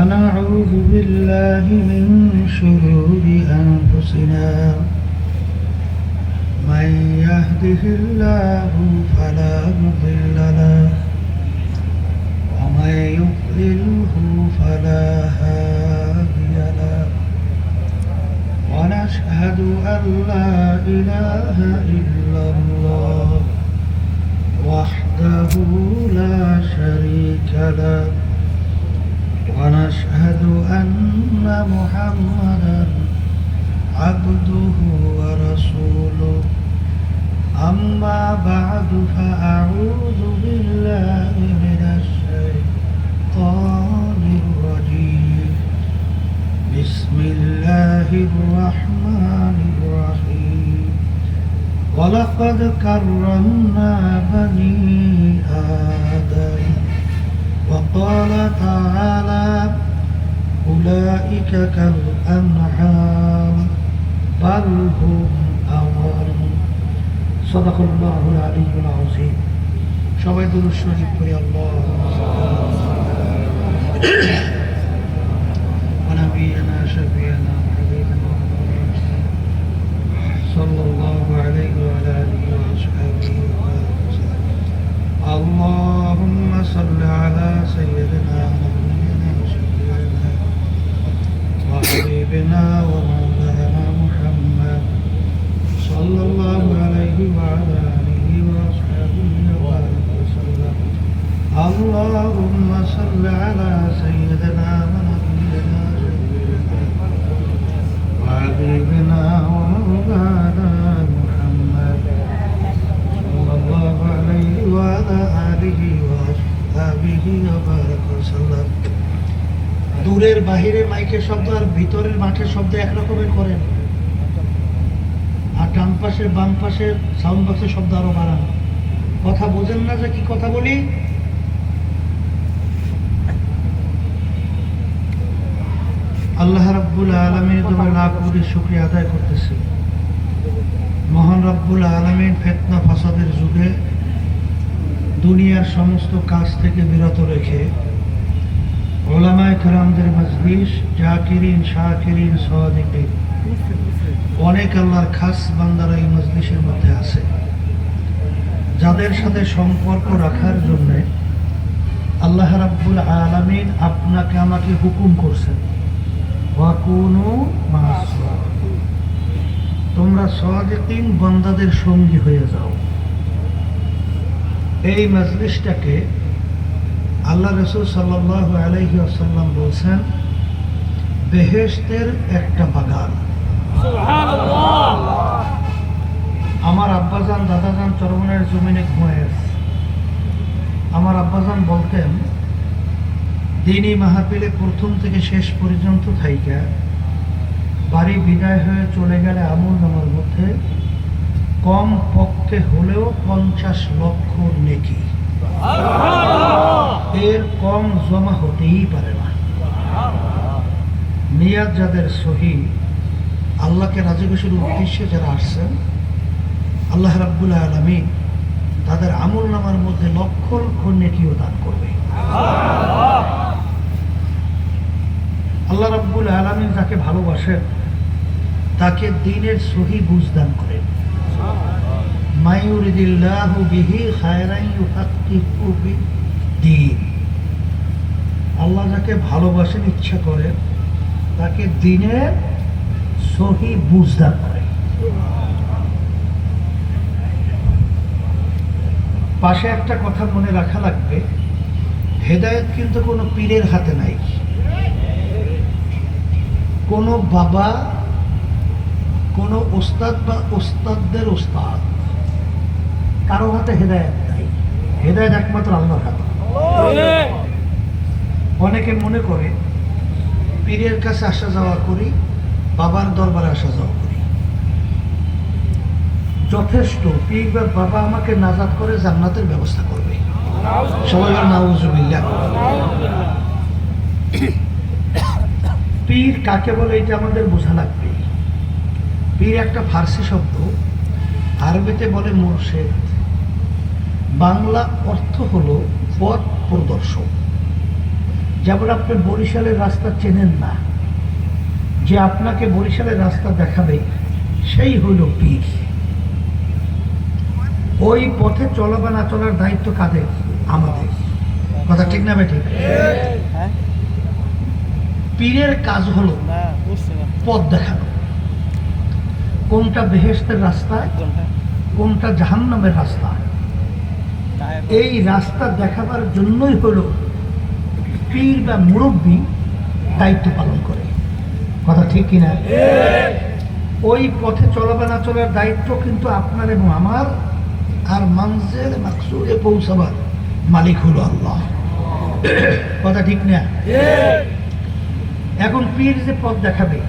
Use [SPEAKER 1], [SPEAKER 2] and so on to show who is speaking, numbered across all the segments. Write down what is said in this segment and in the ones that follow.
[SPEAKER 1] ونعوذ بالله من شرور أنفسنا من يهده الله فلا مضل له ومن يضلله فلا هادي له ونشهد أن لا إله إلا الله وحده لا شريك له ونشهد أن محمدا عبده ورسوله أما بعد فأعوذ بالله من الشيطان الرجيم بسم الله الرحمن الرحيم ولقد كرمنا بني آدم وقال تعالى أولئك كالأنعام بل هم أضل صدق الله العلي العظيم সবাই দুরূদ শরীফ পড়ি ونبينا شفيعنا وحبيبنا صلى الله عليه وعلى آله وأصحابه وسلم اللهم صل على سيدنا ونبينا وشفيعنا وحبيبنا ومولانا محمد صلى الله عليه وعلى آله وأصحابه وسلم اللهم صل على سيدنا ونبينا وحبيبنا ومولانا محمد صلى الله عليه وعلى آله وأصحابه وبارك وسلم দূরের বাহিরে মাইকের শব্দ আর ভিতরের মাঠের শব্দ একরকমের করেন, আর ডান পাশের বাম পাশের সাউন্ড বক্সের শব্দ আরো বাড়ান। কথা বোঝেন না যে কি কথা বলি? আল্লাহ রাব্বুল আলামিনের দরবারে লাখ কোটি শুকরিয়া আদায় করতেছি। মহান রাব্বুল আলামিন ফিতনা ফাসাদের যুগে দুনিয়ার সমস্ত কাজ থেকে বিরত রেখে উলামায়ে কেরামদের মজলিস, জাকিরিন, শাকিরিন, সাদিকিন, অনেক আল্লাহর খাস বান্দারা এই মজলিসের মধ্যে আছে, যাদের সাথে সম্পর্ক রাখার জন্য আল্লাহ রাব্বুল আলামিন আপনাকে আমাকে হুকুম করছেন, ওয়াকুনু মা'আস সাদিকিন, তোমরা সাদিকিন বান্দাদের সঙ্গী হয়ে যাও। এই মজলিসটাকে আল্লাহ রাসূল সাল্লাল্লাহু আলাইহি ওয়াসাল্লাম বলছেন বেহেশতের একটা বাগান। সুবহানাল্লাহ। আমার আব্বাজান দাদাজান চরমনের জমিনে ঘুমায় আছে। আমার আব্বাজান বলতেন দিনী মাহফিলে প্রথম থেকে শেষ পর্যন্ত থাইকা বাড়ি বিদায় হয়ে চলে গেলে আমল নামার মধ্যে কম পক্ষে হলেও 50 লক্ষ নেকি, এর কম জমা হতেই পারে না। নিয়াত যাদের সহি, আল্লাহকে রাজি খুশির উদ্দেশ্যে যারা আসছেন, আল্লাহ রাব্বুল আলামিন তাদের আমল নামার মধ্যে লক্ষ লক্ষ নেকিও দান করবে। আল্লাহ রাব্বুল আলামিন যাকে ভালোবাসেন তাকে দ্বীনের সহি বুঝ দান করেন। মায়ুরিদিল্লাহু বিহি খায়রান ইউফাক্কিহু ফিদ্দীন, আল্লাহ যাকে ভালোবাসেন, ইচ্ছা করেন, তাকে দ্বীনের সহি বুঝ দান করেন। পাশে একটা কথা মনে রাখা লাগবে, হেদায়েত কিন্তু কোনো পীরের হাতে নাই, কোনো বাবা, কোনো ওস্তাদ বা ওস্তাদদের ওস্তাদ, কারো হাতে হেদায়েত নাই। হেদায়েত একমাত্র আল্লাহর হাতে। অনেকে মনে করে পীরের কাছে আসা যাওয়া করি, বাবার দরবারে আসা যাওয়া করি, যথেষ্ট। পীর বা বাবা আমাকে নাজাত করে জান্নাতের ব্যবস্থা করবে। সবাই নাউজুবিল্লাহ। পীর কাকে বলে এটা আমাদের বোঝা লাগবে। পীর একটা ফার্সি শব্দ, আরবিতে বলে মুর্শেদ, বাংলা অর্থ হলো পথ প্রদর্শক। যেমন আপনি বরিশালের রাস্তা চেনেন না, যে আপনাকে বরিশালের রাস্তা দেখাবে সেই হইল পীর। ওই পথে চলা বা না চলার দায়িত্ব কাদের? আমাদের। কথা ঠিক না বেঠিক? পীরের কাজ হলো পথ দেখানো, কোনটা বেহেশতের রাস্তা, কোনটা জাহান্নামের রাস্তা। এই রাস্তা দেখাবার জন্যই হলো পীর বা মুরব্বী দায়িত্ব পালন করে। কথা ঠিক কিনা? ওই পথে চলাবে না চলার দায়িত্ব কিন্তু আপনার এবং আমার, আর মানজিল মাকসুদে পৌঁছাবার মালিক হলো আল্লাহ। কথা ঠিক না? এখন পীর যে পথ দেখাবে,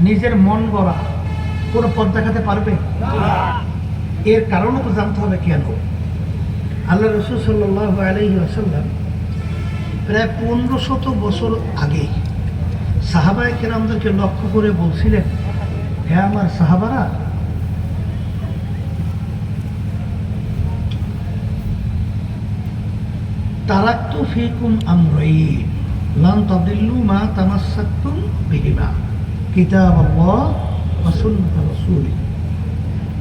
[SPEAKER 1] নিজের মন গড়া কোনো পথ দেখাতে পারবে? এর কারণও তো জানতে হবে কেন। আল্লাহ রাসূল সাল্লাল্লাহু আলাইহি ওয়াসাল্লাম প্রায় 1500 বছর আগে সাহাবায়ে কেরামদেরকে লক্ষ্য করে বলছিলেন, হে আমার সাহাবারা, তারাক্তু ফীকুম আমরাইন লান তাদিল্লু মা তামাসসাকতুম বিহিমা কিতাবাল্লাহ ওয়া সুন্নাত রাসূলি।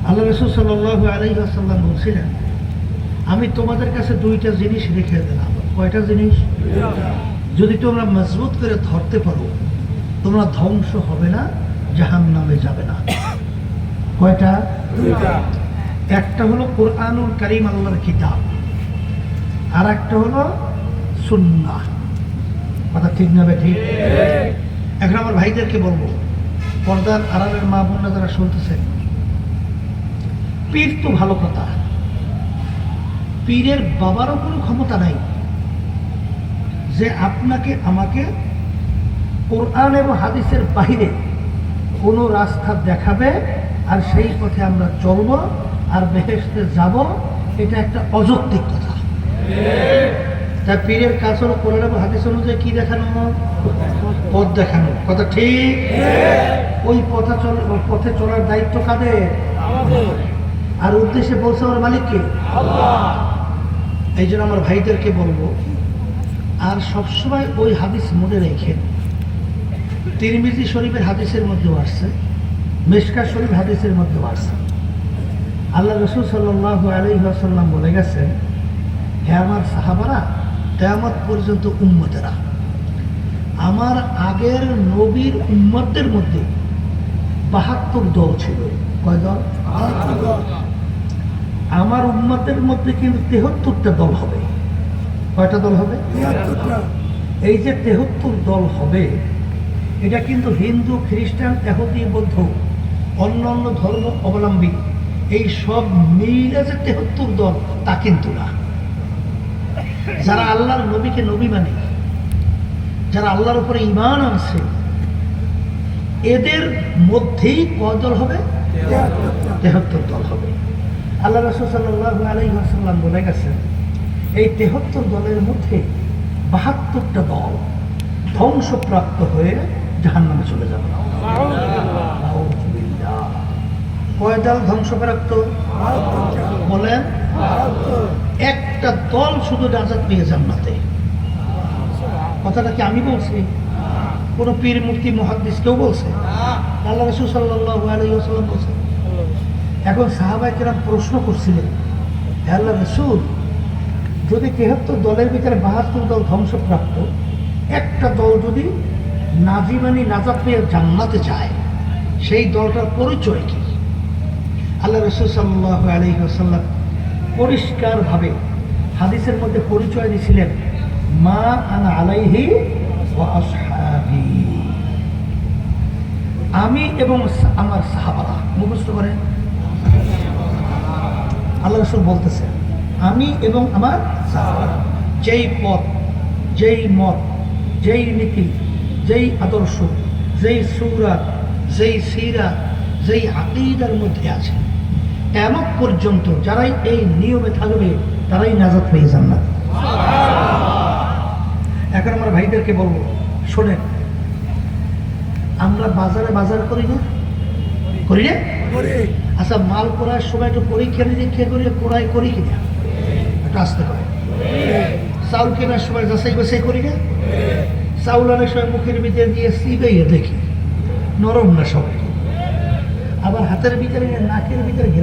[SPEAKER 1] আল্লাহ রাসূল সাল্লাল্লাহু আলাইহি ওয়াসাল্লাম বলছিলেন, আমি তোমাদের কাছে দুইটা জিনিস রেখে দিলাম। কয়টা জিনিস? যদি তোমরা মজবুত করে ধরতে পারো, তোমরা ধ্বংস হবে না, জাহান্নামে যাবে না। কয়টা? একটা হলো কোরআনুল কারীম, আল্লাহর কিতাব, আর একটা হলো সুন্নাহ। কথা ঠিক না বেঠিক? এখন আমার ভাইদেরকে বলবো, পর্দার আড়ালের মা বোনরা যারা শুনতেছেন, পীর তো ভালো কথা, পীরের বাবারও কোনো ক্ষমতা নাই যে আপনাকে আমাকে কোরআন এবং হাদিসের বাহিরে কোনো রাস্তা দেখাবে আর সেই পথে আমরা চলবো আর বেহেশতে যাব। এটা একটা অযৌক্তিক কথা। তাই পীরের কাজ হলো কোরআন এবং হাদিস অনুযায়ী কি দেখানো? পথ দেখানো। কথা ঠিক? ওই পথে চলার দায়িত্ব কাদের? আর উদ্দেশ্যে পৌঁছাবার মালিককে আল্লাহ। এই জন্য আমার ভাইদেরকে বলবো, আর সবসময় ওই হাদিস মনে রেখেন। তিরমিজি শরীফের হাদিসের মধ্যেও আসছে, মিশকাত শরীফ হাদিসের মধ্যেও আসছে। আল্লাহ রাসূল সাল্লাল্লাহু আলাইহি ওয়াসাল্লাম বলে গেছেন, হে আমার সাহাবারা, কিয়ামত পর্যন্ত উম্মতেরা, আমার আগের নবীর উম্মতদের মধ্যে ৭২ দল ছিল। কয় দল? আমার উম্মতের মধ্যে কিন্তু ৭৩টা দল হবে। কয়টা দল হবে? এই যে ৭৩ দল হবে, এটা কিন্তু হিন্দু, খ্রিস্টান, ইহুদি, বৌদ্ধ, অন্য অন্য ধর্ম অবলম্বী এই সব মিলে যে ৭৩ দল তা কিন্তু না। যারা আল্লাহর নবীকে নবী মানে, যারা আল্লাহর উপরে ঈমান আনছে, এদের মধ্যেই কয় দল হবে? ৭৩ দল হবে। আল্লাহ রাসূল সাল্লাল্লাহু আলাইহি ওয়াসাল্লাম বলে গেছেন, এই ৭৩ দলের মধ্যে ৭২টা দল ধ্বংসপ্রাপ্ত হয়ে জাহান্নামে চলে যাবে। কয় দল ধ্বংসপ্রাপ্ত? বলেন। একটা দল শুধু নাজাত পেয়ে জান্নাতে। কথাটা কি আমি বলছি? কোন পীর, মুফতি, মুহাদ্দিস কেউ বলছে? আল্লাহ রাসূল সাল্লাল্লাহু আলাইহি ওয়াসাল্লাম বলছেন। এখন সাহাবায়ে কেরাম প্রশ্ন করছিলেন, হে আল্লাহর রাসূল, যদি ৭৩ দলের ভিতরে ৭২ দল ধ্বংসপ্রাপ্ত, একটা দল যদি নাজিমানি নাজাত পেয়ে জান্নাতে যায়, সেই দলটার পরিচয় কি? আল্লাহ রাসূল সাল্লাল্লাহু আলাইহি ওয়াসাল্লাম পরিষ্কারভাবে হাদিসের মধ্যে পরিচয় দিয়েছিলেন, মা আনা আলাইহি ওয়া আসহাবি, আমি এবং আমার সাহাবারা। মুখস্থ করেন। আল্লাহ রাসূল বলতেছেন, আমি এবং আমার সাহাবারা যেই পথ, যেই মত, যেই নীতি, যেই আদর্শ, যেই সূরাত, যেই সিরাত, যেই আকীদার মধ্যে আছে, কিয়ামত পর্যন্ত যারাই এই নিয়মে থাকবে তারাই নাজাত পেয়ে জান্নাত। এখন আমার ভাইদেরকে বলবো, শোনেন, আমরা বাজারে বাজার করি না? করি না? আচ্ছা, মাল করার সময় একটু পরীক্ষা নিরীক্ষা করি, কোরাই করি কিনা? একটু আসতে পারে। চাউল কেনার সময় যাচাই বাছাই করি না? চাউল অনেক সময় মুখের ভিতরে দিয়ে চিবাইয়া দেখি নরম না শক্ত, আবার হাতের ভিতরে নাকের ভিতরে